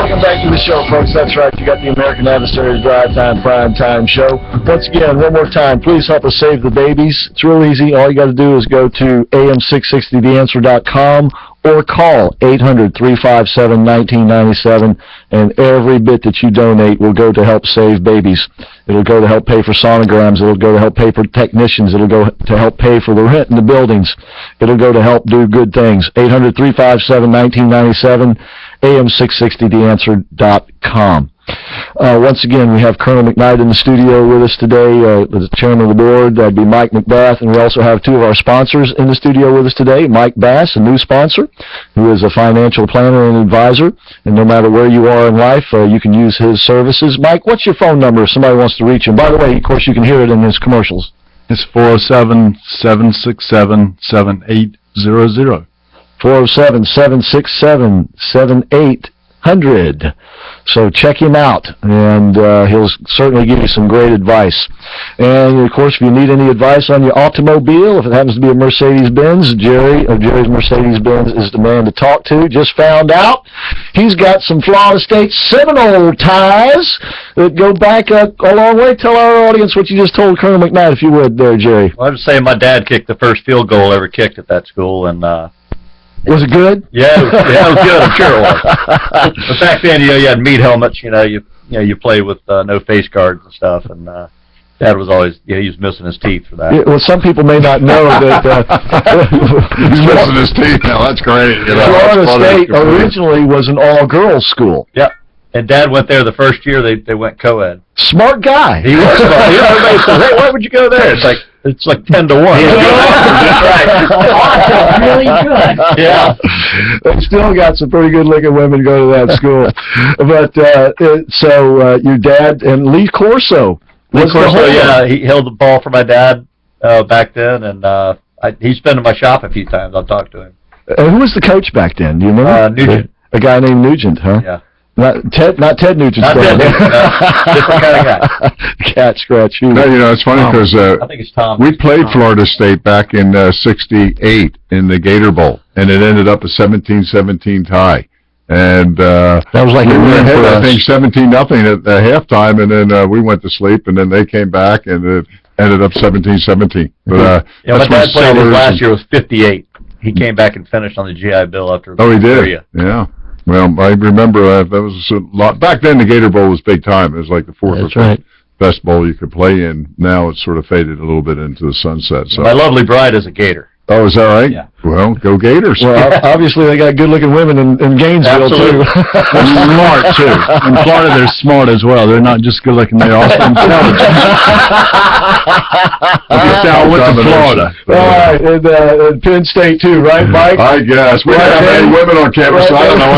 Welcome back to the show, folks. That's right. You got the American Adversaries Drive Time Prime Time Show. Once again, one more time, please help us save the babies. It's real easy. All you got to do is go to am660theanswer.com or call 800-357-1997, and every bit that you donate will go to help save babies. It'll go to help pay for sonograms. It'll go to help pay for technicians. It'll go to help pay for the rent in the buildings. It'll go to help do good things. 800-357-1997, am660theanswer.com. Once again, we have Colonel McKnight in the studio with us today, the chairman of the board. That'd be Mike McBath, and we also have two of our sponsors in the studio with us today. Mike Bass, a new sponsor, who is a financial planner and advisor, and no matter where you are in life, you can use his services. Mike, what's your phone number if somebody wants to reach you? And by the way, of course, you can hear it in his commercials. It's 407-767-7800. 407-767-7800. So check him out, and he'll certainly give you some great advice. And, of course, if you need any advice on your automobile, if it happens to be a Mercedes-Benz, Jerry of Jerry's Mercedes-Benz is the man to talk to. Just found out he's got some Florida State Seminole ties that go back a long way. Tell our audience what you just told Colonel McKnight, if you would, there, Jerry. Well, I was saying my dad kicked the first field goal ever kicked at that school, and was it good? Yeah, it was good. I'm sure it was. But back then, you had meat helmets. You play with no face guards and stuff. And Dad was always, he was missing his teeth for that. Yeah, well, some people may not know that he's missing his teeth now. That's great. Florida State originally was an all-girls school. Yep. And Dad went there the first year. They went co-ed. Smart guy. He was smart. Everybody said, "Hey, why would you go there?" It's like 10 to 1. Right. Really good. Yeah. They still got some pretty good-looking women go to that school. But so your dad and Lee Corso. He held the ball for my dad back then, and he's been to my shop a few times. I've talked to him. Who was the coach back then? Do you remember? Nugent. A guy named Nugent, huh? Yeah. Not Ted Nugent. Not Ted Nugent. Different kind of guy. Cat scratch. No, it's funny because I think it's Tom. We played Florida State back in '68 in the Gator Bowl, and it ended up a 17-17 tie. And that was like we were ahead, I think, 17-0 at halftime, and then we went to sleep, and then they came back, and it ended up 17-17. But my dad played his last year was 58. He came back and finished on the GI Bill after. Oh, he did. Yeah. Well, I remember that was a lot. Back then, the Gator Bowl was big time. It was like the fourth or fifth best bowl you could play in. Now it's sort of faded a little bit into the sunset. So my lovely bride is a Gator. Oh, is that right? Yeah. Well, go Gators. Well, obviously they got good-looking women in Gainesville, too. They're smart, too. In Florida, they're smart as well. They're not just good-looking, they're also intelligent. I went to Florida. All right, and Penn State, too, right, Mike? I guess. We don't have any women on campus, so I don't know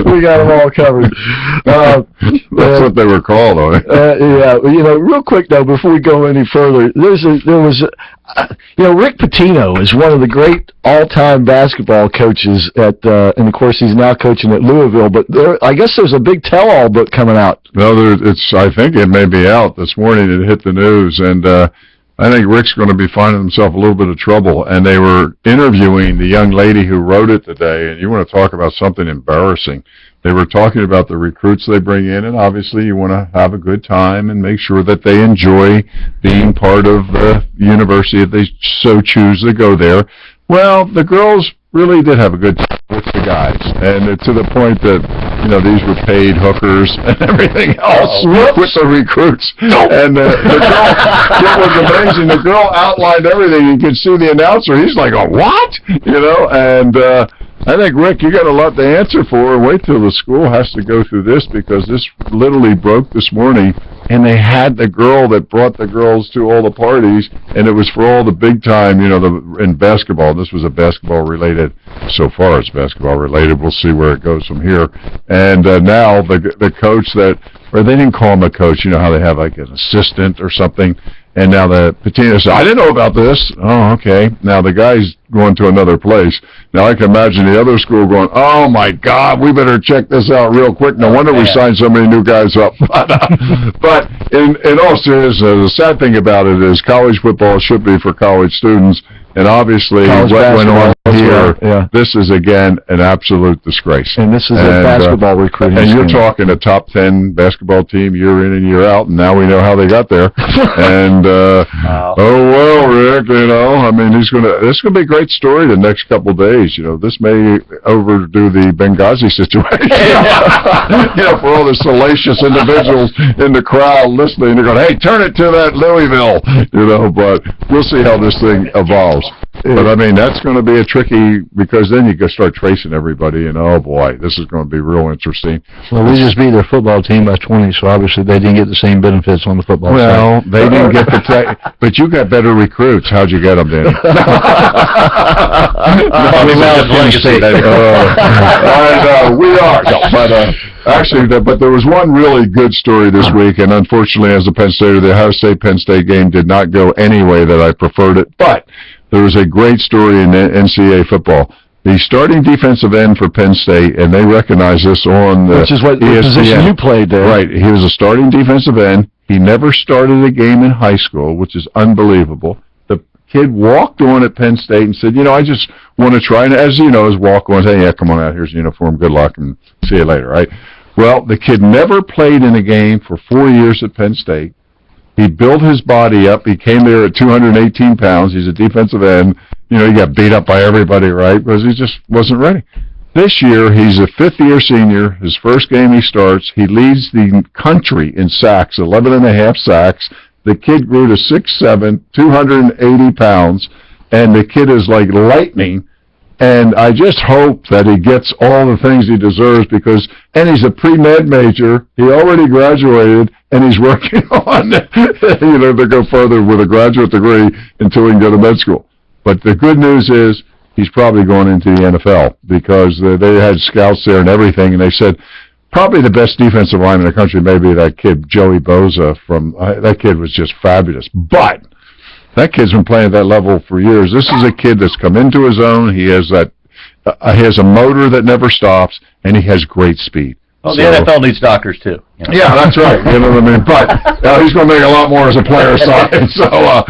what we got them all covered. That's what they were called, though. Yeah, real quick, though, before we go any further, Rick Pitino is one of the great all-time basketball coaches and of course he's now coaching at Louisville, but I guess there's a big tell-all book coming out. No, I think it may be out this morning. It hit the news, and I think Rick's going to be finding himself a little bit of trouble, and they were interviewing the young lady who wrote it today, and you want to talk about something embarrassing. They were talking about the recruits they bring in, and obviously you want to have a good time and make sure that they enjoy being part of the university if they so choose to go there. Well, the girls really did have a good time with the guys, and to the point that, these were paid hookers and everything else with the recruits. And the girl, it was amazing. The girl outlined everything. You could see the announcer. He's like, oh, what? And I think, Rick, you got a lot to answer for. Wait till the school has to go through this, because this literally broke this morning, and they had the girl that brought the girls to all the parties, and it was for all the big time, in basketball. This was a basketball related. So far it's basketball related. We'll see where it goes from here. And now the coach or they didn't call him a coach. You know how they have like an assistant or something. And now the Pitino said, I didn't know about this. Oh, okay. Now the guy's going to another place. Now I can imagine the other school going, oh my God, we better check this out real quick. No wonder we signed so many new guys up. But in all seriousness, the sad thing about it is college football should be for college students. And obviously what went on here. Yeah. This is, again, an absolute disgrace. And this is a basketball recruiting And you're scheme. talking a top 10 basketball team year in and year out, and now we know how they got there. And, Wow. oh, well, Rick, I mean, this is going to be a great story the next couple of days. This may overdo the Benghazi situation. For all the salacious individuals in the crowd listening, they're going, hey, turn it to that Louisville, but we'll see how this thing evolves. But, I mean, that's going to be a tricky, because then you can start tracing everybody, and oh boy, this is going to be real interesting. Well, we just beat their football team by 20, so obviously they didn't get the same benefits on the football side. Well, they didn't get the but you got better recruits. How'd you get them, Danny? We are. No, but actually, but there was one really good story this week, and unfortunately, as a Penn Stater, the Ohio State-Penn State game did not go any way that I preferred it, but there was a great story in NCAA football. The starting defensive end for Penn State, and they recognize this on the Which is what the ESPN. position you played there. Right. He was a starting defensive end. He never started a game in high school, which is unbelievable. The kid walked on at Penn State and said, I just want to try. And as his walk-on, saying, yeah, come on out, here's the uniform, good luck, and see you later, right? Well, the kid never played in a game for 4 years at Penn State. He built his body up. He came there at 218 pounds. He's a defensive end. He got beat up by everybody, right? Because he just wasn't ready. This year, he's a fifth-year senior. His first game he starts. He leads the country in sacks, 11.5 sacks. The kid grew to 6'7", 280 pounds, and the kid is like lightning. And I just hope that he gets all the things he deserves and he's a pre-med major. He already graduated, and he's working on, to go further with a graduate degree until he can go to med school. But the good news is he's probably going into the NFL because they had scouts there and everything, and they said probably the best defensive lineman in the country may be that kid, Joey Bosa that kid was just fabulous. But that kid's been playing at that level for years. This is a kid that's come into his own. He has he has a motor that never stops, and he has great speed. Well, the NFL needs doctors, too. Yeah, that's right. But he's going to make a lot more as a player. So